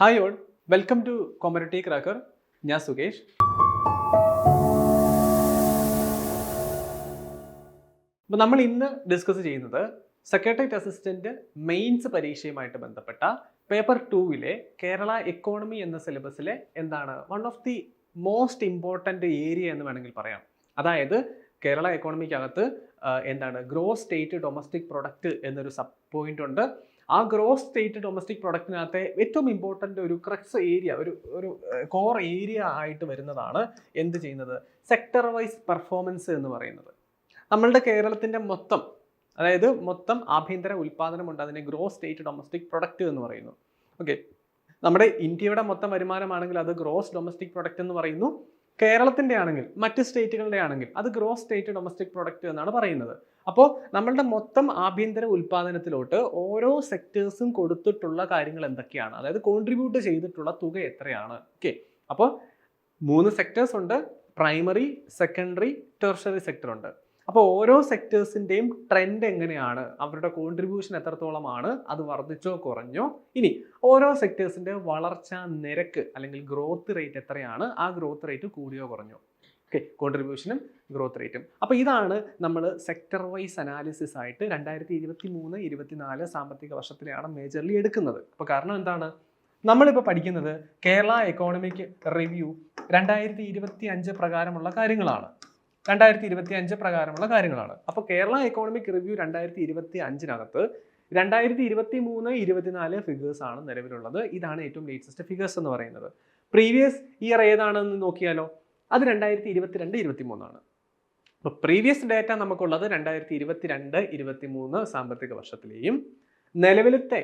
Hi all, welcome to commodity cracker. ഞാൻ സുകേഷ്. അപ്പോൾ നമ്മൾ ഇന്ന് ഡിസ്കസ് ചെയ്യുന്നത് സെക്രട്ടേറിയറ്റ് അസിസ്റ്റന്റ് മെയിൻസ് പരീക്ഷയുമായിട്ട് ബന്ധപ്പെട്ട പേപ്പർ 2-ലെ കേരള എക്കോണമി എന്ന സിലബസിലെ one of the most important area എന്ന് വേണമെങ്കിൽ പറയാം. അതായത് കേരള എക്കോണമിക്കകത്ത് ഗ്രോസ് സ്റ്റേറ്റ് ഡൊമസ്റ്റിക് പ്രൊഡക്റ്റ് എന്നൊരു സബ് പോയിന്റ് ഉണ്ട്. ആ ഗ്രോസ് സ്റ്റേറ്റ് ഡൊമസ്റ്റിക് പ്രൊഡക്റ്റിനകത്തെ ഏറ്റവും ഇമ്പോർട്ടൻ്റ് ഒരു ക്രക്സ് ഏരിയ, ഒരു കോർ ഏരിയ ആയിട്ട് വരുന്നതാണ് എന്ത് ചെയ്യുന്നത്, സെക്ടർ വൈസ് പെർഫോമൻസ് എന്ന് പറയുന്നത്. നമ്മളുടെ കേരളത്തിൻ്റെ മൊത്തം ആഭ്യന്തര ഉൽപ്പാദനമുണ്ട്, അതിനെ ഗ്രോസ് സ്റ്റേറ്റ് ഡൊമസ്റ്റിക് പ്രൊഡക്റ്റ് എന്ന് പറയുന്നു. ഓക്കെ, നമ്മുടെ ഇന്ത്യയുടെ മൊത്തം വരുമാനമാണെങ്കിൽ അത് ഗ്രോസ് ഡൊമസ്റ്റിക് പ്രൊഡക്റ്റ് എന്ന് പറയുന്നു. കേരളത്തിൻ്റെ ആണെങ്കിൽ, മറ്റ് സ്റ്റേറ്റുകളുടെ ആണെങ്കിൽ അത് ഗ്രോസ് സ്റ്റേറ്റ് ഡൊമസ്റ്റിക് പ്രൊഡക്റ്റ് എന്നാണ് പറയുന്നത്. അപ്പോൾ നമ്മളുടെ മൊത്തം ആഭ്യന്തര ഉൽപ്പാദനത്തിലോട്ട് ഓരോ സെക്ടേഴ്സും കൊടുത്തിട്ടുള്ള കാര്യങ്ങൾ എന്തൊക്കെയാണ്, അതായത് കോൺട്രിബ്യൂട്ട് ചെയ്തിട്ടുള്ള തുക എത്രയാണ്. ഓക്കെ, അപ്പോൾ 3 സെക്ടേഴ്സ് ഉണ്ട്: പ്രൈമറി, സെക്കൻഡറി, ടെർഷറി സെക്ടർ ഉണ്ട്. അപ്പോൾ ഓരോ സെക്ടേഴ്സിൻ്റെയും ട്രെൻഡ് എങ്ങനെയാണ്, അവരുടെ കോൺട്രിബ്യൂഷൻ എത്രത്തോളമാണ്, അത് വർദ്ധിച്ചോ കുറഞ്ഞോ, ഇനി ഓരോ സെക്ടേഴ്സിൻ്റെ വളർച്ചാ നിരക്ക് അല്ലെങ്കിൽ ഗ്രോത്ത് റേറ്റ് എത്രയാണ്, ആ ഗ്രോത്ത് റേറ്റ് കൂടിയോ കുറഞ്ഞോ. ഓക്കെ, കോൺട്രിബ്യൂഷനും ഗ്രോത്ത് റേറ്റും. അപ്പോൾ ഇതാണ് നമ്മൾ സെക്ടർ വൈസ് അനാലിസിസ് ആയിട്ട് 2023-24 സാമ്പത്തിക വർഷത്തിലാണ് മേജർലി എടുക്കുന്നത്. അപ്പോൾ കാരണം എന്താണ്, നമ്മളിപ്പോൾ പഠിക്കുന്നത് കേരള എക്കോണമിക് റിവ്യൂ 2025 പ്രകാരമുള്ള കാര്യങ്ങളാണ്. 2025 പ്രകാരമുള്ള കാര്യങ്ങളാണ്. അപ്പോൾ കേരള എക്കോണമിക് റിവ്യൂ 2025-നകത്ത് 2023-24 ഫിഗേഴ്സ് ആണ് നിലവിലുള്ളത്. ഇതാണ് ഏറ്റവും ലേറ്റസ്റ്റ് ഫിഗേഴ്സ് എന്ന് പറയുന്നത്. പ്രീവിയസ് ഇയർ ഏതാണെന്ന് നോക്കിയാലോ, അത് 2022-23 ആണ്. അപ്പോൾ പ്രീവിയസ് ഡേറ്റ നമുക്കുള്ളത് 2022-23 സാമ്പത്തിക വർഷത്തിലെയും നിലവിലത്തെ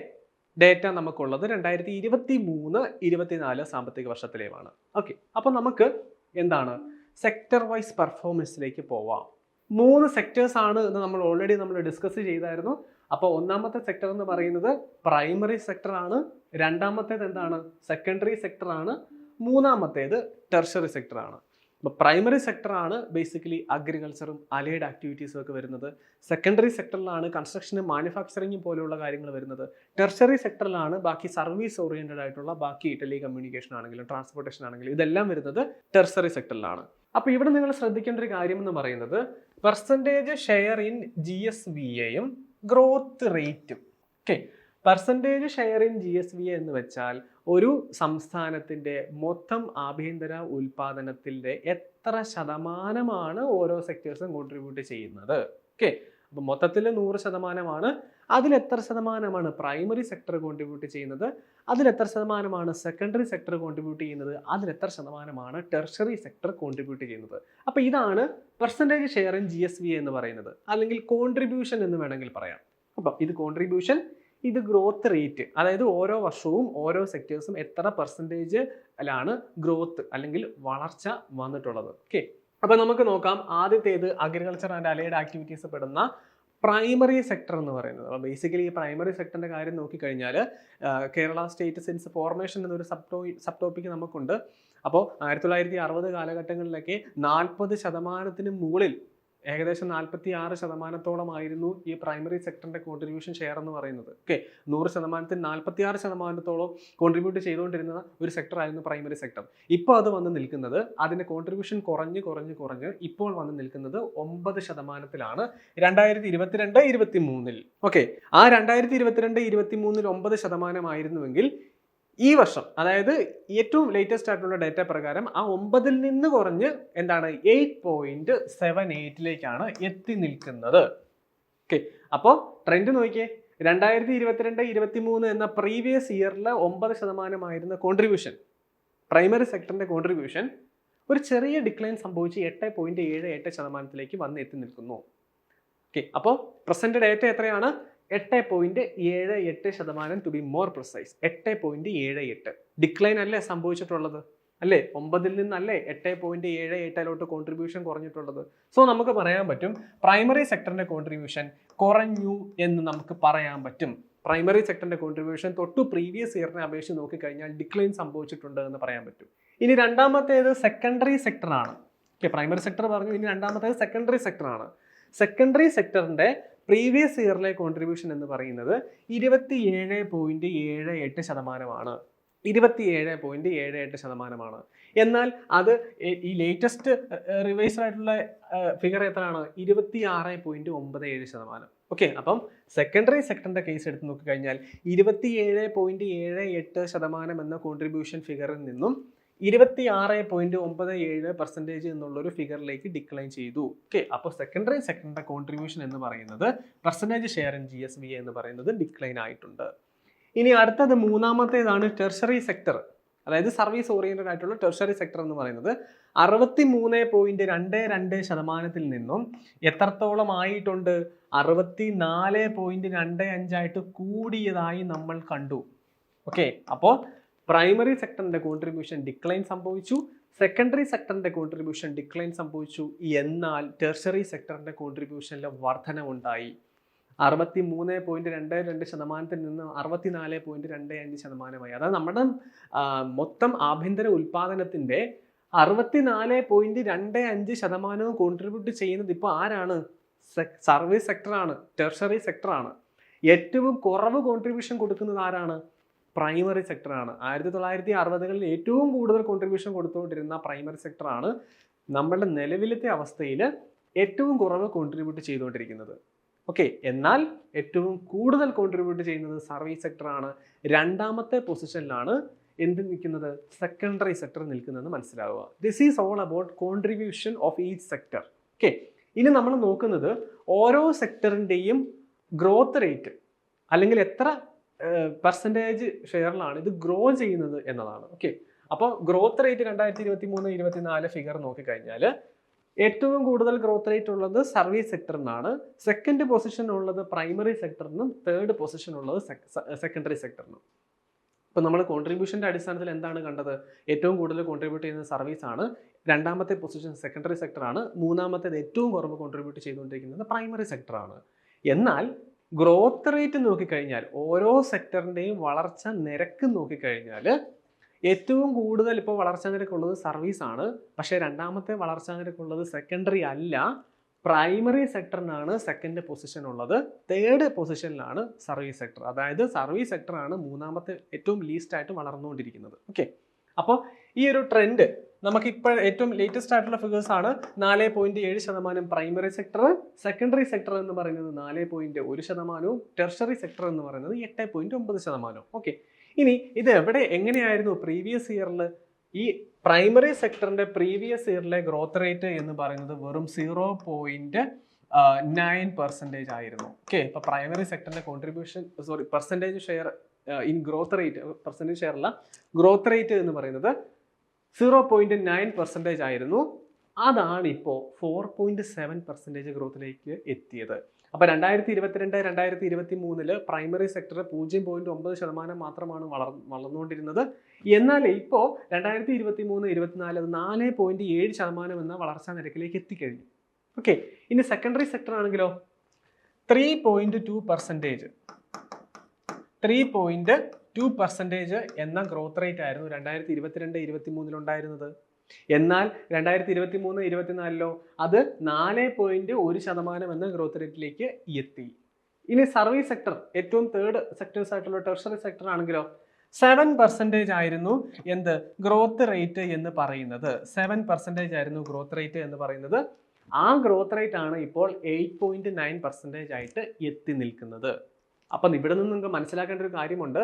ഡേറ്റ നമുക്കുള്ളത് 2023-24 സാമ്പത്തിക വർഷത്തിലെയുമാണ്. ഓക്കെ, അപ്പോൾ നമുക്ക് സെക്ടർ വൈസ് പെർഫോമൻസിലേക്ക് പോവാം. 3 സെക്ടേഴ്സ് ആണ് എന്ന് നമ്മൾ ഓൾറെഡി ഡിസ്കസ് ചെയ്തായിരുന്നു. അപ്പോൾ ഒന്നാമത്തെ സെക്ടർ എന്ന് പറയുന്നത് പ്രൈമറി സെക്ടർ ആണ്, രണ്ടാമത്തേത് സെക്കൻഡറി സെക്ടർ ആണ്, മൂന്നാമത്തേത് ടെർഷറി സെക്ടർ ആണ്. അപ്പോൾ പ്രൈമറി സെക്ടർ ആണ് ബേസിക്കലി അഗ്രികൾച്ചറും അലൈഡ് ആക്ടിവിറ്റീസും ഒക്കെ വരുന്നത്. സെക്കൻഡറി സെക്ടറിലാണ് കൺസ്ട്രക്ഷനും മാനുഫാക്ചറിങ്ങും പോലെയുള്ള കാര്യങ്ങൾ വരുന്നത്. ടെർഷറി സെക്ടറിലാണ് ബാക്കി സർവീസ് ഓറിയന്റഡ് ആയിട്ടുള്ള ബാക്കി ടെലികമ്മ്യൂണിക്കേഷൻ ആണെങ്കിലും ട്രാൻസ്പോർട്ടേഷൻ ആണെങ്കിലും ഇതെല്ലാം വരുന്നത് ടെർഷറി സെക്ടറിലാണ്. അപ്പോൾ ഇവിടെ നിങ്ങൾ ശ്രദ്ധിക്കേണ്ട ഒരു കാര്യം എന്ന് പറയുന്നത് പെർസെൻറ്റേജ് ഷെയർ ഇൻ GSVAയും ഗ്രോത്ത് റേറ്റും. Okay, percentage share in GSVA എന്ന് വെച്ചാൽ ഒരു സംസ്ഥാനത്തിൻ്റെ മൊത്തം ആഭ്യന്തര ഉൽപാദനത്തിൻ്റെ എത്ര ശതമാനമാണ് ഓരോ സെക്ടേഴ്സും കോൺട്രിബ്യൂട്ട് ചെയ്യുന്നത്. ഓക്കെ, അപ്പോൾ മൊത്തത്തിൽ 100%, അതിലെത്ര ശതമാനമാണ് പ്രൈമറി സെക്ടർ കോൺട്രിബ്യൂട്ട് ചെയ്യുന്നത്, അതിലെത്ര ശതമാനമാണ് സെക്കൻഡറി സെക്ടർ കോൺട്രിബ്യൂട്ട് ചെയ്യുന്നത്, അതിലെത്ര ശതമാനമാണ് ടെർഷറി സെക്ടർ കോൺട്രിബ്യൂട്ട് ചെയ്യുന്നത്. അപ്പോൾ ഇതാണ് പെർസെൻറ്റേജ് ഷെയർ ഇൻ GSVA എന്ന് പറയുന്നത്, അല്ലെങ്കിൽ കോൺട്രിബ്യൂഷൻ എന്ന് വേണമെങ്കിൽ പറയാം. അപ്പം ഇത് കോൺട്രിബ്യൂഷൻ, ഇത് ഗ്രോത്ത് റേറ്റ്, അതായത് ഓരോ വർഷവും ഓരോ സെക്ടേഴ്സും എത്ര പെർസെൻറ്റേജിലാണ് ഗ്രോത്ത് അല്ലെങ്കിൽ വളർച്ച വന്നിട്ടുള്ളത്. ഓക്കെ, അപ്പോൾ നമുക്ക് നോക്കാം. ആദ്യത്തേത് അഗ്രികൾച്ചർ ആൻഡ് അലൈഡ് ആക്ടിവിറ്റീസ് പെടുന്ന പ്രൈമറി സെക്ടർ എന്ന് പറയുന്നത്. അപ്പോൾ ബേസിക്കലി ഈ പ്രൈമറി സെക്ടറിൻ്റെ കാര്യം നോക്കിക്കഴിഞ്ഞാൽ കേരള സ്റ്റേറ്റ് സിൻസ് ഫോർമേഷൻ എന്നൊരു സബ് ടോപ്പിക്ക് നമുക്കുണ്ട്. അപ്പോൾ 1960 കാലഘട്ടങ്ങളിലൊക്കെ 40% മുകളിൽ, ഏകദേശം 46%-ഓളമായിരുന്നു ഈ പ്രൈമറി സെക്ടറിന്റെ കോൺട്രിബ്യൂഷൻ ഷെയർ എന്ന് പറയുന്നത്. ഓക്കെ, 100%-ൽ 46%-ഓളം കോൺട്രിബ്യൂട്ട് ചെയ്തുകൊണ്ടിരുന്ന ഒരു സെക്ടർ ആയിരുന്നു പ്രൈമറി സെക്ടർ. ഇപ്പോൾ അത് വന്ന് നിൽക്കുന്നത്, അതിന്റെ കോൺട്രിബ്യൂഷൻ കുറഞ്ഞ് ഇപ്പോൾ വന്ന് നിൽക്കുന്നത് 9%-ലാണ് 2022-23. ഓക്കെ, ആ 2022-23 9% ആയിരുന്നുവെങ്കിൽ ഈ വർഷം, അതായത് ഏറ്റവും ലേറ്റസ്റ്റ് ആയിട്ടുള്ള ഡേറ്റ പ്രകാരം ആ 9-ൽ നിന്ന് കുറഞ്ഞ് 8.78-ലേക്കാണ് എത്തി നിൽക്കുന്നത്. ഓക്കെ, അപ്പോൾ ട്രെൻഡ് നോക്കിയേ. 2022-23 എന്ന പ്രീവിയസ് ഇയറിൽ 9% ആയിരുന്ന കോൺട്രിബ്യൂഷൻ, പ്രൈമറി സെക്ടറിന്റെ കോൺട്രിബ്യൂഷൻ ഒരു ചെറിയ ഡിക്ലൈൻ സംഭവിച്ച് 8.78% വന്ന് എത്തി നിൽക്കുന്നു. ഓക്കെ, അപ്പോൾ പ്രസന്റ് ഡേറ്റ എത്രയാണ്? 8.78%, to be more precise. 8.78 decline അല്ലേ സംഭവിച്ചിട്ടുള്ളത്, അല്ലേ? 9-ൽ നിന്നല്ലേ 8.78-ലോട്ട് കോൺട്രിബ്യൂഷൻ കുറഞ്ഞിട്ടുള്ളത്. സോ നമുക്ക് പറയാൻ പറ്റും പ്രൈമറി സെക്ടറിന്റെ കോൺട്രിബ്യൂഷൻ കുറഞ്ഞു എന്ന് നമുക്ക് പറയാൻ പറ്റും. പ്രൈമറി സെക്ടറിന്റെ കോൺട്രിബ്യൂഷൻ തൊട്ട് പ്രീവിയസ് ഇയറിനെ അപേക്ഷിച്ച് നോക്കിക്കഴിഞ്ഞാൽ ഡിക്ലൈൻ സംഭവിച്ചിട്ടുണ്ട് എന്ന് പറയാൻ പറ്റും. ഇനി രണ്ടാമത്തേത് സെക്കൻഡറി സെക്ടർ ആണ്. ഓക്കെ, പ്രൈമറി സെക്ടർ പറഞ്ഞു, ഇനി രണ്ടാമത്തേത് സെക്കൻഡറി സെക്ടർ ആണ്. സെക്കൻഡറി സെക്ടറിന്റെ പ്രീവിയസ് ഇയറിലെ കോൺട്രിബ്യൂഷൻ എന്ന് പറയുന്നത് 27.78%. 27.78%. എന്നാൽ അത് ഈ ലേറ്റസ്റ്റ് റിവൈസ്ഡ് ആയിട്ടുള്ള ഫിഗർ എത്രയാണ്? 26.97%. ഓക്കെ, അപ്പം സെക്കൻഡറി സെക്ടറിന്റെ കേസ് എടുത്ത് നോക്കിക്കഴിഞ്ഞാൽ 27.78% എന്ന കോൺട്രിബ്യൂഷൻ ഫിഗറിൽ നിന്നും 26.97% എന്നുള്ളൊരു ഫിഗറിലേക്ക് ഡിക്ലൈൻ ചെയ്തു. ഓക്കെ, അപ്പോൾ സെക്കൻഡറി സെക്ടറിന്റെ കോൺട്രിബ്യൂഷൻ എന്ന് പറയുന്നത് പെർസെൻറ്റേജ് ഷെയർ ഇൻ GSVA എന്ന് പറയുന്നത് ഡിക്ലൈൻ ആയിട്ടുണ്ട്. ഇനി അടുത്തത് മൂന്നാമത്തേതാണ് ടെർഷറി സെക്ടർ, അതായത് സർവീസ് ഓറിയന്റഡ് ആയിട്ടുള്ള ടെർഷറി സെക്ടർ എന്ന് പറയുന്നത് 63.22% നിന്നും എത്രത്തോളം ആയിട്ടുണ്ട്? 64.25 ആയിട്ട് കൂടിയതായി നമ്മൾ കണ്ടു. ഓക്കെ, അപ്പോൾ പ്രൈമറി സെക്ടറിന്റെ കോൺട്രിബ്യൂഷൻ ഡിക്ലൈൻ സംഭവിച്ചു, സെക്കൻഡറി സെക്ടറിന്റെ കോൺട്രിബ്യൂഷൻ ഡിക്ലൈൻ സംഭവിച്ചു, എന്നാൽ ടെർഷറി സെക്ടറിന്റെ കോൺട്രിബ്യൂഷനിൽ വർധനവുണ്ടായി. 63.22% നിന്ന് 64.25%. അതായത് നമ്മുടെ മൊത്തം ആഭ്യന്തര ഉൽപാദനത്തിന്റെ 64.25% കോൺട്രിബ്യൂട്ട് ചെയ്യുന്നത് ഇപ്പോൾ ആരാണ്? സർവീസ് സെക്ടറാണ്, ടെർഷറി സെക്ടറാണ്. ഏറ്റവും കുറവ് കോൺട്രിബ്യൂഷൻ കൊടുക്കുന്നത് ആരാണ്? പ്രൈമറി സെക്ടറാണ്. 1960കളിൽ ഏറ്റവും കൂടുതൽ കോൺട്രിബ്യൂഷൻ കൊടുത്തുകൊണ്ടിരുന്ന പ്രൈമറി സെക്ടറാണ് നമ്മുടെ നിലവിലത്തെ അവസ്ഥയിൽ ഏറ്റവും കുറവ് കോൺട്രിബ്യൂട്ട് ചെയ്തുകൊണ്ടിരിക്കുന്നത്. ഓക്കെ, എന്നാൽ ഏറ്റവും കൂടുതൽ കോൺട്രിബ്യൂട്ട് ചെയ്യുന്നത് സർവീസ് സെക്ടറാണ്. രണ്ടാമത്തെ പൊസിഷനിലാണ് എന്ത് നിൽക്കുന്നത്? സെക്കൻഡറി സെക്ടർ നിൽക്കുന്നതെന്ന് മനസ്സിലാവുക. This is all about contribution of each sector. Okay, ഇനി നമ്മൾ നോക്കുന്നത് ഓരോ സെക്ടറിൻ്റെയും ഗ്രോത്ത് റേറ്റ് അല്ലെങ്കിൽ എത്ര പെർസെൻറ്റേജ് ഷെയറിലാണ് ഇത് ഗ്രോ ചെയ്യുന്നത് എന്നതാണ്. ഓക്കെ, അപ്പോൾ ഗ്രോത്ത് റേറ്റ് 2023-24 ഫിഗർ നോക്കിക്കഴിഞ്ഞാൽ ഏറ്റവും കൂടുതൽ ഗ്രോത്ത് റേറ്റ് ഉള്ളത് സർവീസ് സെക്ടറിനാണ്, സെക്കൻഡ് പൊസിഷൻ ഉള്ളത് പ്രൈമറി സെക്ടറിനും, തേർഡ് പൊസിഷൻ ഉള്ളത് സെക്കൻഡറി സെക്ടറിനും. അപ്പോൾ നമ്മൾ കോൺട്രിബ്യൂഷൻ്റെ അടിസ്ഥാനത്തിൽ എന്താണ് കണ്ടത്? ഏറ്റവും കൂടുതൽ കോൺട്രിബ്യൂട്ട് ചെയ്യുന്നത് സർവീസ് ആണ്, രണ്ടാമത്തെ പൊസിഷൻ സെക്കൻഡറി സെക്ടറാണ്, മൂന്നാമത്തേത് ഏറ്റവും കുറവ് കോൺട്രിബ്യൂട്ട് ചെയ്തുകൊണ്ടിരിക്കുന്നത് പ്രൈമറി സെക്ടറാണ്. എന്നാൽ ഗ്രോത്ത് റേറ്റ് നോക്കിക്കഴിഞ്ഞാൽ ഓരോ സെക്ടറിൻ്റെയും വളർച്ച നിരക്ക് നോക്കിക്കഴിഞ്ഞാൽ ഏറ്റവും കൂടുതൽ ഇപ്പോൾ വളർച്ചാ നിരക്കുള്ളത് സർവീസ് ആണ്, പക്ഷേ രണ്ടാമത്തെ വളർച്ചാ നിരക്കുള്ളത് സെക്കൻഡറി അല്ല, പ്രൈമറി സെക്ടറിനാണ് സെക്കൻഡ് പൊസിഷൻ ഉള്ളത്, തേർഡ് പൊസിഷനിലാണ് സർവീസ് സെക്ടർ. അതായത് സർവീസ് സെക്ടറാണ് മൂന്നാമത്തെ ഏറ്റവും ലീസ്റ്റ് ആയിട്ട് വളർന്നുകൊണ്ടിരിക്കുന്നത്. ഓക്കെ, അപ്പോൾ ഈ ഒരു ട്രെൻഡ് നമുക്കിപ്പോൾ ഏറ്റവും ലേറ്റസ്റ്റ് ആയിട്ടുള്ള ഫിഗേഴ്സ് ആണ്. 4.7% പ്രൈമറി സെക്ടർ, സെക്കൻഡറി സെക്ടർ എന്ന് പറയുന്നത് 4.1%, ടെർഷറി സെക്ടർ എന്ന് പറയുന്നത് 8.9%. ഓക്കെ, ഇനി ഇത് എങ്ങനെയായിരുന്നു പ്രീവിയസ് ഇയറിൽ? ഈ പ്രൈമറി സെക്ടറിന്റെ പ്രീവിയസ് ഇയറിലെ ഗ്രോത്ത് റേറ്റ് എന്ന് പറയുന്നത് വെറും 0.9% ആയിരുന്നു. ഓക്കെ, ഇപ്പൊ പ്രൈമറി സെക്ടറിന്റെ contribution percentage share in growth rate, percentage share അല്ല, ഗ്രോത്ത് റേറ്റ് എന്ന് പറയുന്നത് 0.9% ആയിരുന്നു. അതാണ് ഇപ്പോൾ 4.7% ഗ്രോത്തിലേക്ക് എത്തിയത്. അപ്പോൾ 2022-2023 പ്രൈമറി സെക്ടർ 0.9% മാത്രമാണ് വളർന്നുകൊണ്ടിരുന്നത്. എന്നാൽ ഇപ്പോൾ 2023-24 4.7% എന്ന വളർച്ചാ നിരക്കിലേക്ക് എത്തിക്കഴിഞ്ഞു. ഓക്കെ, ഇനി സെക്കൻഡറി സെക്ടർ ആണെങ്കിലോ 3.2% എന്ന ഗ്രോത്ത് റേറ്റ് ആയിരുന്നു 2022-23 ഉണ്ടായിരുന്നത്. എന്നാൽ 2023-24 അത് 4.1% എന്ന ഗ്രോത്ത് റേറ്റിലേക്ക് എത്തി. ഇനി സർവീസ് സെക്ടർ, ഏറ്റവും തേർഡ് സെക്ടേഴ്സ് ആയിട്ടുള്ള ടെർഷറി സെക്ടർ ആണെങ്കിലോ 7% ആയിരുന്നു എന്ത് ഗ്രോത്ത് റേറ്റ് എന്ന് പറയുന്നത്. 7% ആയിരുന്നു ഗ്രോത്ത് റേറ്റ് എന്ന് പറയുന്നത്. ആ ഗ്രോത്ത് റേറ്റ് ആണ് ഇപ്പോൾ 8.9% ആയിട്ട് എത്തി നിൽക്കുന്നത്. അപ്പം ഇവിടെ നിന്ന് നിങ്ങൾക്ക് മനസ്സിലാക്കേണ്ട ഒരു കാര്യമുണ്ട്,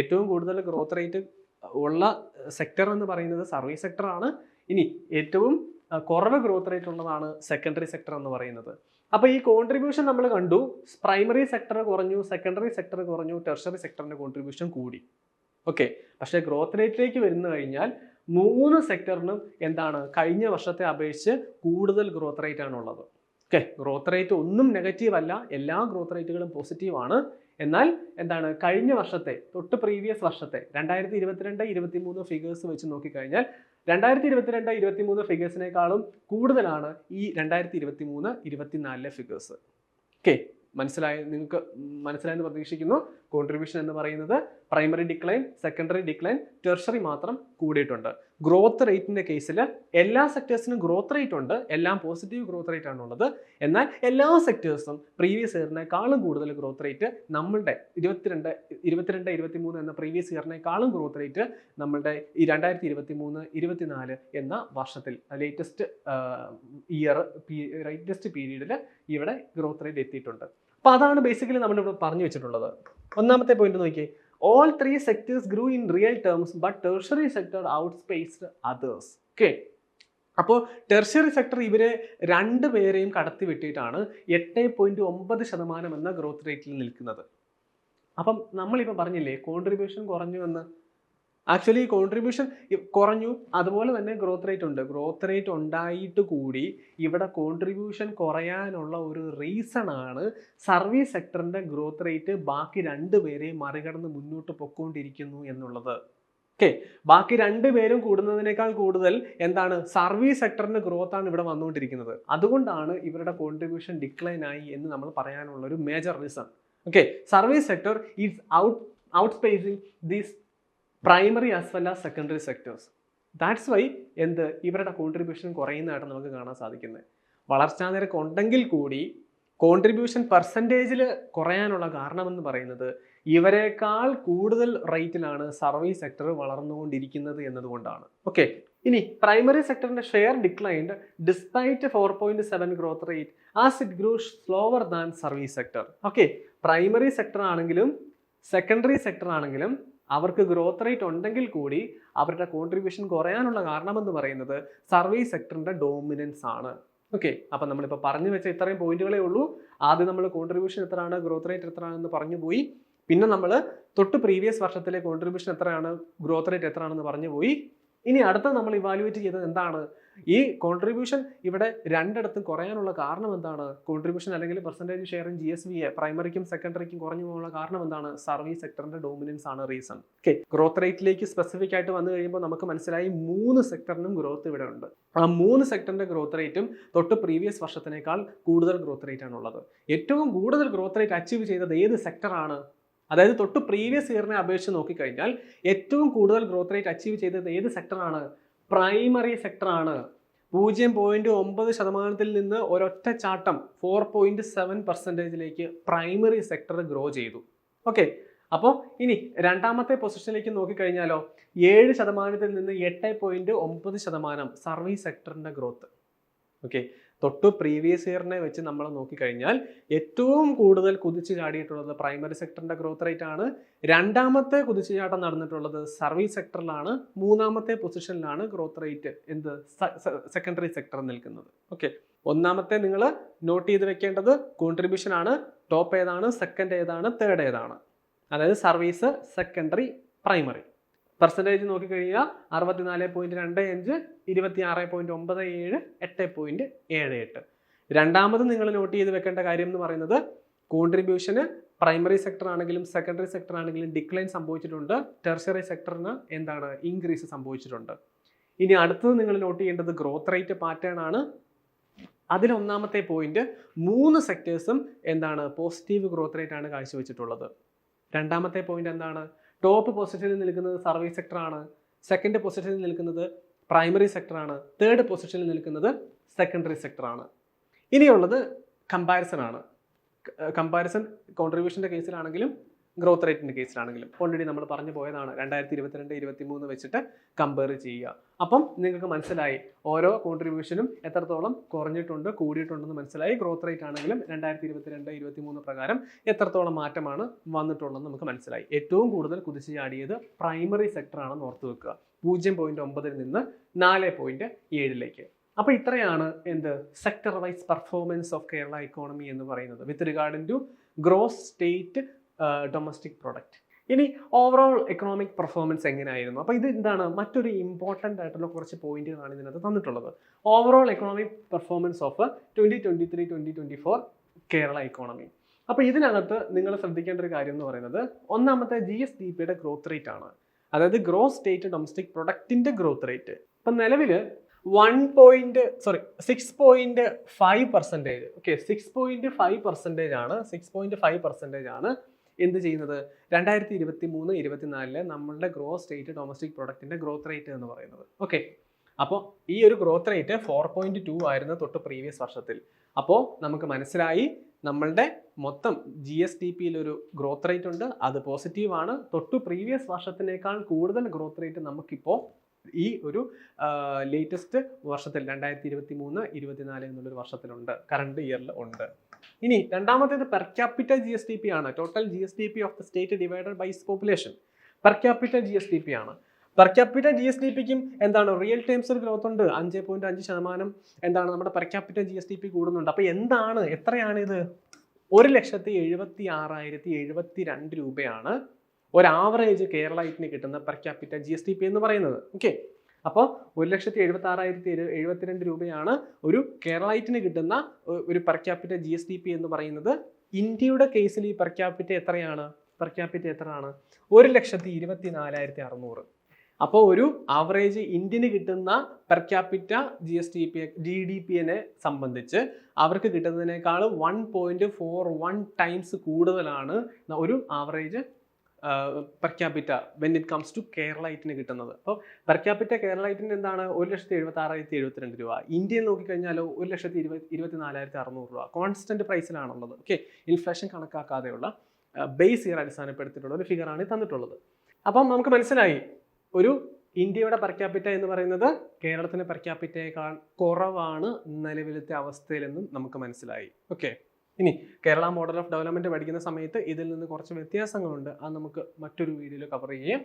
ഏറ്റവും കൂടുതൽ ഗ്രോത്ത് റേറ്റ് ഉള്ള സെക്ടർ എന്ന് പറയുന്നത് സർവീസ് സെക്ടറാണ്. ഇനി ഏറ്റവും കുറവ് ഗ്രോത്ത് റേറ്റ് ഉള്ളതാണ് സെക്കൻഡറി സെക്ടർ എന്ന് പറയുന്നത്. അപ്പോൾ ഈ കോൺട്രിബ്യൂഷൻ നമ്മൾ കണ്ടു, പ്രൈമറി സെക്ടർ കുറഞ്ഞു, സെക്കൻഡറി സെക്ടർ കുറഞ്ഞു, ടെർഷറി സെക്ടറിന്റെ കോൺട്രിബ്യൂഷൻ കൂടി. ഓക്കെ, പക്ഷേ ഗ്രോത്ത് റേറ്റിലേക്ക് വരുന്നു കഴിഞ്ഞാൽ 3 സെക്ടറിനും എന്താണ് കഴിഞ്ഞ വർഷത്തെ അപേക്ഷിച്ച് കൂടുതൽ ഗ്രോത്ത് റേറ്റ് ആണുള്ളത്. ഓക്കെ, ഗ്രോത്ത് റേറ്റ് ഒന്നും നെഗറ്റീവ് അല്ല, എല്ലാ ഗ്രോത്ത് റേറ്റുകളും പോസിറ്റീവ് ആണ്. എന്നാൽ എന്താണ് കഴിഞ്ഞ വർഷത്തെ തൊട്ട് പ്രീവിയസ് വർഷത്തെ 2022-23 ഫിഗേഴ്സ് വെച്ച് നോക്കിക്കഴിഞ്ഞാൽ 2022-23 ഫിഗേഴ്സിനേക്കാളും കൂടുതലാണ് ഈ 2023-24 ഫിഗേഴ്സ്. ഓക്കെ, നിങ്ങൾക്ക് മനസ്സിലായെന്ന് പ്രതീക്ഷിക്കുന്നു. കോൺട്രിബ്യൂഷൻ എന്ന് പറയുന്നത് primary decline, secondary decline, tertiary മാത്രം കൂടിയിട്ടുണ്ട്. ഗ്രോത്ത് റേറ്റിന്റെ കേസിൽ എല്ലാ സെക്ടേഴ്സിനും ഗ്രോത്ത് റേറ്റ് ഉണ്ട്, എല്ലാം പോസിറ്റീവ് ഗ്രോത്ത് റേറ്റ് ആണുള്ളത്. എന്നാൽ എല്ലാ സെക്ടേഴ്സും പ്രീവിയസ് ഇയറിനേക്കാളും കൂടുതൽ ഗ്രോത്ത് റേറ്റ് നമ്മളുടെ 22-23 എന്ന പ്രീവിയസ് ഇയറിനേക്കാളും ഗ്രോത്ത് റേറ്റ് നമ്മളുടെ ഈ 2023-24 എന്ന വർഷത്തിൽ ലേറ്റസ്റ്റ് പീരീഡിൽ ഇവിടെ ഗ്രോത്ത് റേറ്റ് എത്തിയിട്ടുണ്ട്. അപ്പൊ അതാണ് ബേസിക്കലി നമ്മളിവിടെ പറഞ്ഞു വെച്ചിട്ടുള്ളത്. ഒന്നാമത്തെ പോയിന്റ് നോക്കിയേ, all three sectors grew in real terms but tertiary sector outspaced others. Okay, അപ്പോൾ ടെർഷ്യറി സെക്ടർ ഇവരെ രണ്ടുപേരെയും കടത്തി വിട്ടിട്ടാണ് 8.9% എന്ന ഗ്രോത്ത് റേറ്റിൽ നിൽക്കുന്നത്. അപ്പം നമ്മളിപ്പോൾ പറഞ്ഞില്ലേ കോൺട്രിബ്യൂഷൻ കുറഞ്ഞു എന്ന്. ആക്ച്വലി കോൺട്രിബ്യൂഷൻ കുറഞ്ഞു, അതുപോലെ തന്നെ ഗ്രോത്ത് റേറ്റ് ഉണ്ട്. ഗ്രോത്ത് റേറ്റ് ഉണ്ടായിട്ട് കൂടി ഇവിടെ കോൺട്രിബ്യൂഷൻ കുറയാനുള്ള ഒരു റീസൺ ആണ് സർവീസ് സെക്ടറിന്റെ ഗ്രോത്ത് റേറ്റ് ബാക്കി രണ്ടുപേരെയും മറികടന്ന് മുന്നോട്ട് പൊക്കോണ്ടിരിക്കുന്നു എന്നുള്ളത്. ഓക്കെ, ബാക്കി രണ്ടുപേരും കൂടുന്നതിനേക്കാൾ കൂടുതൽ എന്താണ് സർവീസ് സെക്ടറിന്റെ ഗ്രോത്ത് ആണ് ഇവിടെ വന്നുകൊണ്ടിരിക്കുന്നത്. അതുകൊണ്ടാണ് ഇവരുടെ കോൺട്രിബ്യൂഷൻ ഡിക്ലൈൻ ആയി എന്ന് നമ്മൾ പറയാനുള്ള ഒരു major reason. Okay, service sector is outpacing these primary as well as secondary sectors. That's why ഇവരുടെ കോൺട്രിബ്യൂഷൻ കുറയുന്നതായിട്ട് നമുക്ക് കാണാൻ സാധിക്കുന്നത്. വളർച്ചാ നിരക്ക് ഉണ്ടെങ്കിൽ കൂടി കോൺട്രിബ്യൂഷൻ പെർസെൻറ്റേജിൽ കുറയാനുള്ള കാരണമെന്ന് പറയുന്നത് ഇവരെക്കാൾ കൂടുതൽ റേറ്റിലാണ് സർവീസ് സെക്ടർ വളർന്നുകൊണ്ടിരിക്കുന്നത് എന്നതുകൊണ്ടാണ്. ഓക്കെ, ഇനി പ്രൈമറി സെക്ടറിന്റെ share declined despite 4.7 growth rate as it grew slower than service sector. Okay, primary sector ആണെങ്കിലും സെക്കൻഡറി സെക്ടർ ആണെങ്കിലും അവർക്ക് ഗ്രോത്ത് റേറ്റ് ഉണ്ടെങ്കിൽ കൂടി അവരുടെ കോൺട്രിബ്യൂഷൻ കുറയാനുള്ള കാരണമെന്ന് പറയുന്നത് സർവീസ് സെക്ടറിന്റെ ഡോമിനൻസ് ആണ്. ഓക്കെ, അപ്പം നമ്മളിപ്പോൾ പറഞ്ഞു വെച്ച ഇത്രയും പോയിന്റുകളേ ഉള്ളൂ. ആദ്യം നമ്മൾ കോൺട്രിബ്യൂഷൻ എത്രയാണ്, ഗ്രോത്ത് റേറ്റ് എത്രയാണെന്ന് പറഞ്ഞു പോയി. പിന്നെ നമ്മൾ തൊട്ട് പ്രീവിയസ് വർഷത്തിലെ കോൺട്രിബ്യൂഷൻ എത്രയാണ്, ഗ്രോത്ത് റേറ്റ് എത്രയാണെന്ന് പറഞ്ഞു പോയി. ഇനി അടുത്ത നമ്മൾ ഇവാലുവേറ്റ് ചെയ്തത് എന്താണ്, ഈ കോൺട്രിബ്യൂഷൻ ഇവിടെ രണ്ടിടത്തും കുറയാനുള്ള കാരണം എന്താണ്, കോൺട്രിബ്യൂഷൻ അല്ലെങ്കിൽ പെർസെൻറ്റേജ് ഷെയർ ഇൻ GSVA പ്രൈമറിക്കും സെക്കൻഡറിക്കും കുറഞ്ഞു പോകാനുള്ള കാരണം എന്താണ്, സർവീസ് സെക്ടറിന്റെ ഡോമിനൻസ് ആണ് റീസൺ. ഓക്കെ, ഗ്രോത്ത് റേറ്റിലേക്ക് സ്പെസിഫിക് ആയിട്ട് വന്നു കഴിയുമ്പോൾ നമുക്ക് മനസ്സിലായി 3 സെക്ടറിനും ഗ്രോത്ത് ഇവിടെ ഉണ്ട്. ആ 3 സെക്ടറിന്റെ ഗ്രോത്ത് റേറ്റും തൊട്ട് പ്രീവിയസ് വർഷത്തിനേക്കാൾ കൂടുതൽ ഗ്രോത്ത് റേറ്റ് ആണുള്ളത്. ഏറ്റവും കൂടുതൽ ഗ്രോത്ത് റേറ്റ് അച്ചീവ് ചെയ്തത് ഏത് സെക്ടറാണ്, അതായത് തൊട്ട് പ്രീവിയസ് ഇയറിനെ അപേക്ഷിച്ച് നോക്കിക്കഴിഞ്ഞാൽ ഏറ്റവും കൂടുതൽ ഗ്രോത്ത് റേറ്റ് അച്ചീവ് ചെയ്തത് ഏത് സെക്ടറാണ്, പ്രൈമറി സെക്ടറാണ്. 0.9% നിന്ന് ഒരൊറ്റ ചാട്ടം 4.7% പ്രൈമറി സെക്ടർ ഗ്രോ ചെയ്തു. ഓക്കെ, അപ്പോൾ ഇനി രണ്ടാമത്തെ പൊസിഷനിലേക്ക് നോക്കിക്കഴിഞ്ഞാലോ 7% നിന്ന് 8.9% സർവീസ് സെക്ടറിന്റെ ഗ്രോത്ത്. ഓക്കെ, തൊട്ട് പ്രീവിയസ് ഇയറിനെ വെച്ച് നമ്മൾ നോക്കിക്കഴിഞ്ഞാൽ ഏറ്റവും കൂടുതൽ കുതിച്ചു ചാടിയിട്ടുള്ളത് പ്രൈമറി സെക്ടറിന്റെ ഗ്രോത്ത് റേറ്റ് ആണ്. രണ്ടാമത്തെ കുതിച്ചുചാട്ടം നടന്നിട്ടുള്ളത് സർവീസ് സെക്ടറിലാണ്. മൂന്നാമത്തെ പൊസിഷനിലാണ് ഗ്രോത്ത് റേറ്റ് സെക്കൻഡറി സെക്ടർ നിൽക്കുന്നത്. ഓക്കെ, ഒന്നാമത്തെ നിങ്ങൾ നോട്ട് ചെയ്ത് വെക്കേണ്ടത് കോൺട്രിബ്യൂഷൻ ആണ്. ടോപ്പ് ഏതാണ്, സെക്കൻഡ് ഏതാണ്, തേർഡ് ഏതാണ്, അതായത് സർവീസ്, സെക്കൻഡറി, പ്രൈമറി. പെർസെൻറ്റേജ് നോക്കിക്കഴിഞ്ഞാൽ 64.25, 26.97, 8.78. രണ്ടാമത് നിങ്ങൾ നോട്ട് ചെയ്ത് വെക്കേണ്ട കാര്യം എന്ന് പറയുന്നത് കോൺട്രിബ്യൂഷന് പ്രൈമറി സെക്ടർ ആണെങ്കിലും സെക്കൻഡറി സെക്ടർ ആണെങ്കിലും ഡിക്ലൈൻ സംഭവിച്ചിട്ടുണ്ട്. ടെർഷ്യറി സെക്ടറിന് എന്താണ്, ഇൻക്രീസ് സംഭവിച്ചിട്ടുണ്ട്. ഇനി അടുത്തത് നിങ്ങൾ നോട്ട് ചെയ്യേണ്ടത് ഗ്രോത്ത് റേറ്റ് പാറ്റേൺ ആണ്. അതിലൊന്നാമത്തെ പോയിന്റ് 3 സെക്ടേഴ്സും എന്താണ്, പോസിറ്റീവ് ഗ്രോത്ത് റേറ്റ് ആണ് കാഴ്ചവെച്ചിട്ടുള്ളത്. രണ്ടാമത്തെ പോയിന്റ് എന്താണ്, ടോപ്പ് പൊസിഷനിൽ നിൽക്കുന്നത് സർവീസ് സെക്ടർ ആണ്, സെക്കൻഡ് പൊസിഷനിൽ നിൽക്കുന്നത് പ്രൈമറി സെക്ടർ ആണ്, തേർഡ് പൊസിഷനിൽ നിൽക്കുന്നത് സെക്കൻഡറി സെക്ടർ ആണ്. ഇനിയുള്ളത് കമ്പാരിസൺ ആണ്. കമ്പാരിസൺ കോൺട്രിബ്യൂഷൻ്റെ കേസിലാണെങ്കിലും ഗ്രോത്ത് റേറ്റിൻ്റെ കേസിലാണെങ്കിലും ഓൾറെഡി നമ്മൾ പറഞ്ഞു പോയതാണ്. 2022-23 വെച്ചിട്ട് കമ്പയർ ചെയ്യുക. അപ്പം നിങ്ങൾക്ക് മനസ്സിലായി ഓരോ കോൺട്രിബ്യൂഷനും എത്രത്തോളം കുറഞ്ഞിട്ടുണ്ട് കൂടിയിട്ടുണ്ടെന്ന് മനസ്സിലായി. ഗ്രോത്ത് റേറ്റ് ആണെങ്കിലും 2022-23 പ്രകാരം എത്രത്തോളം മാറ്റമാണ് വന്നിട്ടുള്ളതെന്ന് നമുക്ക് മനസ്സിലായി. ഏറ്റവും കൂടുതൽ കുതിച്ചു ചാടിയത് പ്രൈമറി സെക്ടർ ആണെന്ന് ഓർത്ത് വെക്കുക. 0.9 നിന്ന് 4.7. അപ്പോൾ ഇത്രയാണ് sector wise performance of Kerala economy എന്ന് പറയുന്നത് with regarding to gross state domestic product. ഇനി ഓവറോൾ എക്കണോമിക് പെർഫോമൻസ് എങ്ങനെയായിരുന്നു? അപ്പോൾ ഇത് എന്താണ്, മറ്റൊരു ഇമ്പോർട്ടൻ്റ് ആയിട്ടുള്ള കുറച്ച് പോയിന്റുകളാണ് ഇതിനകത്ത് തന്നിട്ടുള്ളത്. Overall economic performance of 2023-2024 Kerala economy. അപ്പോൾ ഇതിനകത്ത് നിങ്ങൾ ശ്രദ്ധിക്കേണ്ട ഒരു കാര്യം എന്ന് പറയുന്നത് ഒന്നാമത്തെ GSDPയുടെ ഗ്രോത്ത് റേറ്റ് ആണ്. അതായത് ഗ്രോസ് സ്റ്റേറ്റ് ഡൊമസ്റ്റിക് പ്രൊഡക്റ്റിന്റെ ഗ്രോത്ത് റേറ്റ് ഇപ്പം നിലവിൽ 6.5%. ഓക്കെ, 6.5% ആണ്. 6.5% ആണ് എന്ത് ചെയ്യുന്നത് 2023-24 നമ്മളുടെ ഗ്രോത്ത് റേറ്റ് ഡൊമസ്റ്റിക് പ്രൊഡക്റ്റിന്റെ ഗ്രോത്ത് റേറ്റ് എന്ന് പറയുന്നത്. ഓക്കെ, അപ്പോൾ ഈ ഒരു ഗ്രോത്ത് റേറ്റ് 4.2 ആയിരുന്നു തൊട്ട് പ്രീവിയസ് വർഷത്തിൽ. അപ്പോൾ നമുക്ക് മനസ്സിലായി നമ്മളുടെ മൊത്തം GSDPയിൽ ഒരു ഗ്രോത്ത് റേറ്റ് ഉണ്ട്, അത് പോസിറ്റീവാണ്. തൊട്ട് പ്രീവിയസ് വർഷത്തിനേക്കാൾ കൂടുതൽ ഗ്രോത്ത് റേറ്റ് നമുക്കിപ്പോൾ ഈ ഒരു ലേറ്റസ്റ്റ് വർഷത്തിൽ 2023-24 എന്നുള്ളൊരു വർഷത്തിലുണ്ട്, കറണ്ട് ഇയറിൽ ഉണ്ട്. ഇനി രണ്ടാമത്തേത് പെർ ക്യാപിറ്റ GSDP ആണ്. Total GSDP of the state divided by its population. Per capita GSDP ആണ്. പെർ ക്യാപിറ്റ GSDPക്കും എന്താണ് റിയൽ ടേംസിൽ ഗ്രോത്ത് ഉണ്ട്, 5.5% എന്താണ് നമ്മുടെ പെർ ക്യാപിറ്റ GSDP കൂടുന്നുണ്ട്. അപ്പോൾ എന്താണ്, എത്രയാണ് ഇത്? 1,76,072 രൂപയാണ് ഒരു ആവറേജ് കേരളത്തിന് കിട്ടുന്ന പെർ ക്യാപിറ്റ GSDP എന്ന് പറയുന്നത്. ഓക്കെ, അപ്പോൾ 1,76,072 രൂപയാണ് ഒരു കേരളത്തിന് കിട്ടുന്ന ഒരു പെർ ക്യാപിറ്റ GSDP എന്ന് പറയുന്നത്. ഇന്ത്യയുടെ കേസിൽ ഈ പെർ ക്യാപിറ്റ എത്രയാണ്? പെർ ക്യാപിറ്റ എത്രയാണ്? 1,24,600. അപ്പോൾ ഒരു ആവറേജ് ഇന്ത്യന് കിട്ടുന്ന പെർ ക്യാപിറ്റ GDPയെ സംബന്ധിച്ച് അവർക്ക് കിട്ടുന്നതിനേക്കാൾ 1.41 ടൈംസ് കൂടുതലാണ് ഒരു average per capita when it comes to കേരളത്തിന് കിട്ടുന്നത്. അപ്പോൾ പെർ ക്യാപിറ്റ കേരളത്തിന് എന്താണ്? 1,76,072 രൂപ. ഇന്ത്യയിൽ നോക്കിക്കഴിഞ്ഞാലോ 1,24,600 രൂപ. കോൺസ്റ്റന്റ് പ്രൈസിലാണുള്ളത്. ഓക്കെ, ഇൻഫ്ലേഷൻ കണക്കാക്കാതെയുള്ള ബേസ് ഇയർ അടിസ്ഥാനപ്പെടുത്തിയിട്ടുള്ള ഒരു ഫിഗറാണ് തന്നിട്ടുള്ളത്. അപ്പം നമുക്ക് മനസ്സിലായി ഒരു ഇന്ത്യയുടെ പെർ ക്യാപിറ്റ എന്ന് പറയുന്നത് കേരളത്തിന്റെ പെർ ക്യാപിറ്റയേക്കാൾ കുറവാണ് നിലവിലത്തെ അവസ്ഥയിലെന്നും നമുക്ക് മനസ്സിലായി. ഓക്കെ, ഇനി കേരള മോഡൽ ഓഫ് ഡെവലപ്മെന്റ് പഠിക്കുന്ന സമയത്ത് ഇതിൽ നിന്ന് കുറച്ച് വ്യത്യാസങ്ങളുണ്ട്, അത് നമുക്ക് മറ്റൊരു വീഡിയോയിൽ കവർ ചെയ്യാം.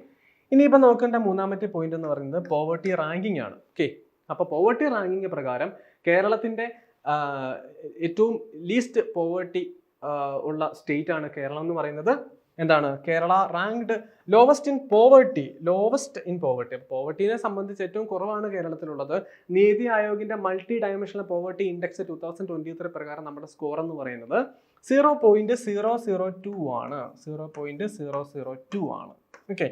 ഇനിയിപ്പോൾ നോക്കേണ്ട മൂന്നാമത്തെ പോയിന്റ് എന്ന് പറയുന്നത് പോവർട്ടി റാങ്കിങ് ആണ്. ഓക്കെ, അപ്പോൾ പോവർട്ടി റാങ്കിങ് പ്രകാരം കേരളത്തിന്റെ ഏറ്റവും ലീസ്റ്റ് പോവർട്ടി ഉള്ള സ്റ്റേറ്റ് ആണ് കേരളം എന്ന് പറയുന്നത്. എന്താണ്? Kerala ranked lowest in poverty. പോവർട്ടിനെ സംബന്ധിച്ച് ഏറ്റവും കുറവാണ് കേരളത്തിലുള്ളത്. നീതി ആയോഗിന്റെ മൾട്ടി ഡയമെൻഷണൽ പോവർട്ടി ഇൻഡെക്സ് 2023 പ്രകാരം നമ്മുടെ സ്കോർ എന്ന് പറയുന്നത് 0.002 ആണ്. 0.002 ആണ്. ഓക്കെ,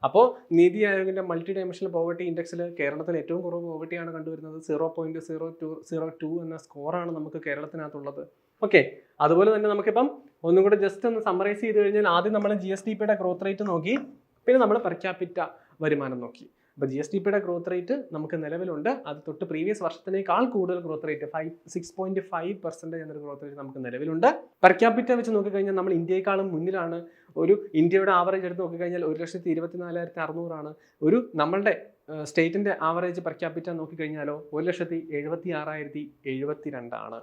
അപ്പോൾ നീതി ആയോഗിന്റെ മൾട്ടി ഡയമെൻഷണൽ പോവർട്ടി ഇൻഡെക്സിൽ കേരളത്തിൽ ഏറ്റവും കുറവ് പോവർട്ടിയാണ് കണ്ടുവരുന്നത്. 0.002 എന്ന സ്കോറാണ് നമുക്ക് കേരളത്തിനകത്തുള്ളത്. ഓക്കെ, അതുപോലെ തന്നെ നമുക്കിപ്പം ഒന്നും കൂടെ ജസ്റ്റ് ഒന്ന് സമ്മറൈസ് ചെയ്ത് കഴിഞ്ഞാൽ ആദ്യം നമ്മൾ GSDPയുടെ ഗ്രോത്ത് റേറ്റ് നോക്കി, പിന്നെ നമ്മൾ പെർ ക്യാപിറ്റ വരുമാനം നോക്കി. അപ്പോൾ GSDPയുടെ ഗ്രോത്ത് റേറ്റ് നമുക്ക് നിലവിലുണ്ട്, അത് തൊട്ട് പ്രീവിയസ് വർഷത്തിനേക്കാൾ കൂടുതൽ ഗ്രോത്ത് റേറ്റ് 6.5% എന്നൊരു ഗ്രോത്ത് റേറ്റ് നമുക്ക് നിലവിലുണ്ട്. പെർ ക്യാപിറ്റ വെച്ച് നോക്കിക്കഴിഞ്ഞാൽ നമ്മൾ ഇന്ത്യയെക്കാളും മുന്നിലാണ്. ഒരു ഇന്ത്യയുടെ ആവറേജ് എടുത്ത് നോക്കിക്കഴിഞ്ഞാൽ 1,24,600 ആണ്. ഒരു നമ്മളുടെ സ്റ്റേറ്റിന്റെ ആവറേജ് പെർ ക്യാപിറ്റ നോക്കിക്കഴിഞ്ഞാലോ 1,76,072 ആണ്.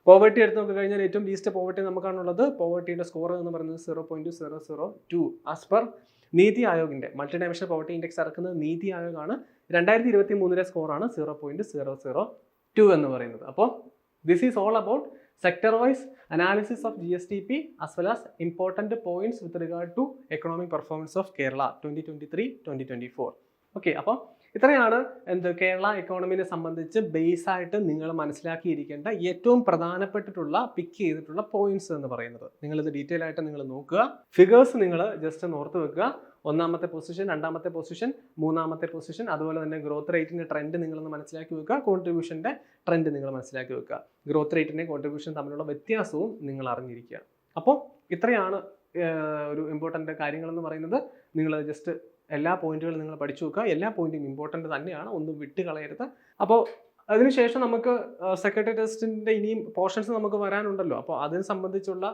പോവർട്ടി എടുത്ത് നോക്കിക്കഴിഞ്ഞാൽ ഏറ്റവും ലീസ്റ്റ് പോവർട്ടി നമുക്കാണുള്ളത്. പോവർട്ടിയുടെ സ്കോർ എന്ന് പറയുന്നത് 0.002 ആസ് പെർ നീതി ആയോഗിന്റെ മൾട്ടി ഡയമെൻഷണൽ പോവർട്ടി ഇൻഡെക്സ് ഇറക്കുന്നത് നീതി ആയോഗാണ്. 2023 സ്കോറാണ് 0.002 എന്ന് പറയുന്നത്. അപ്പോൾ this is all about sector vice analysis of GSDP as well as important points with regard to economic performance of Kerala 2023-2024. Okay, അപ്പോൾ ഇത്രയാണ് കേരള എക്കോണമിനെ സംബന്ധിച്ച് ബേസ് ആയിട്ട് നിങ്ങൾ മനസ്സിലാക്കിയിരിക്കേണ്ട ഏറ്റവും പ്രധാനപ്പെട്ടിട്ടുള്ള പിക്ക് ചെയ്തിട്ടുള്ള പോയിന്റ്സ് എന്ന് പറയുന്നത്. നിങ്ങളിത് ഡീറ്റെയിൽ ആയിട്ട് നിങ്ങൾ നോക്കുക. ഫിഗേഴ്സ് നിങ്ങൾ ജസ്റ്റ് ഓർത്ത് വെക്കുക. ഒന്നാമത്തെ പൊസിഷൻ, രണ്ടാമത്തെ പൊസിഷൻ, മൂന്നാമത്തെ പൊസിഷൻ, അതുപോലെ തന്നെ ഗ്രോത്ത് റേറ്റിന്റെ ട്രെൻഡ് നിങ്ങളൊന്ന് മനസ്സിലാക്കി വെക്കുക. കോൺട്രിബ്യൂഷന്റെ ട്രെൻഡ് നിങ്ങൾ മനസ്സിലാക്കി വെക്കുക. ഗ്രോത്ത് റേറ്റിന്റെ കോൺട്രിബ്യൂഷൻ തമ്മിലുള്ള വ്യത്യാസവും നിങ്ങൾ അറിഞ്ഞിരിക്കുക. അപ്പോൾ ഇത്രയാണ് ഒരു ഇമ്പോർട്ടൻ്റ് കാര്യങ്ങളെന്ന് പറയുന്നത്. നിങ്ങൾ ജസ്റ്റ് എല്ലാ പോയിന്റുകളും നിങ്ങൾ പഠിച്ചു വെക്കുക. എല്ലാ പോയിന്റും ഇമ്പോർട്ടൻ്റ് തന്നെയാണ്, ഒന്നും വിട്ട് കളയരുത്. അപ്പോൾ അതിനുശേഷം നമുക്ക് സെക്രട്ടറി ടെസ്റ്റിന്റെ ഇനിയും പോർഷൻസ് നമുക്ക് വരാനുണ്ടല്ലോ. അപ്പോൾ അതിനെ സംബന്ധിച്ചുള്ള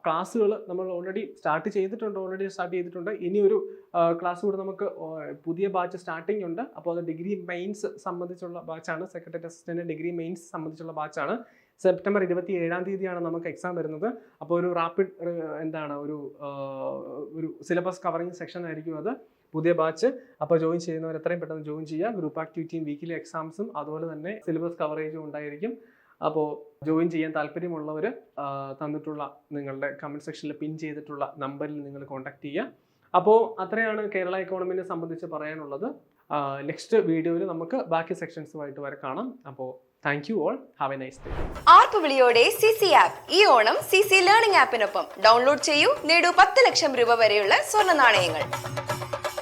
ക്ലാസ്സുകൾ നമ്മൾ ഓൾറെഡി സ്റ്റാർട്ട് ചെയ്തിട്ടുണ്ട്. ഇനി ഒരു ക്ലാസ് കൂടെ നമുക്ക് പുതിയ ബാച്ച് സ്റ്റാർട്ടിംഗ് ഉണ്ട്. അപ്പോൾ അത് ഡിഗ്രി മെയിൻസ് സംബന്ധിച്ചുള്ള ബാച്ചാണ്. സെക്രട്ടറി ടെസ്റ്റിന്റെ ഡിഗ്രി മെയിൻസ് സംബന്ധിച്ചുള്ള ബാച്ചാണ്. സെപ്റ്റംബർ 27 നമുക്ക് എക്സാം വരുന്നത്. അപ്പോൾ ഒരു റാപ്പിഡ് ഒരു സിലബസ് കവറിങ് സെക്ഷൻ ആയിരിക്കും അത്, പുതിയ ബാച്ച്. അപ്പോൾ ജോയിൻ ചെയ്യുന്നവർ എത്രയും പെട്ടെന്ന് ജോയിൻ ചെയ്യുക. ഗ്രൂപ്പ് ആക്ടിവിറ്റിയും വീക്കിലി എക്സാംസും അതുപോലെ തന്നെ സിലബസ് കവറേജും ഉണ്ടായിരിക്കും. അപ്പോൾ ജോയിൻ ചെയ്യാൻ താല്പര്യമുള്ളവർ തന്നിട്ടുള്ള നിങ്ങളുടെ കമൻറ്റ് സെക്ഷനിൽ പിൻ ചെയ്തിട്ടുള്ള നമ്പറിൽ നിങ്ങൾ കോൺടാക്ട് ചെയ്യുക. അപ്പോൾ അത്രയാണ് കേരള എക്കോണമിനെ സംബന്ധിച്ച് പറയാനുള്ളത്. നെക്സ്റ്റ് വീഡിയോയിൽ നമുക്ക് ബാക്കി സെക്ഷൻസുമായിട്ട് വരെ കാണാം. അപ്പോൾ thank you all, have a nice day. ആർപ്പുവിളിയോടെ CC ആപ്പ് ഈ ഓണം CC ലേണിംഗ് ആപ്പിനൊപ്പം ഡൗൺലോഡ് ചെയ്യൂ, നേടൂ 10 ലക്ഷം രൂപ വരെയുള്ള സ്വർണ്ണ നാണയങ്ങൾ.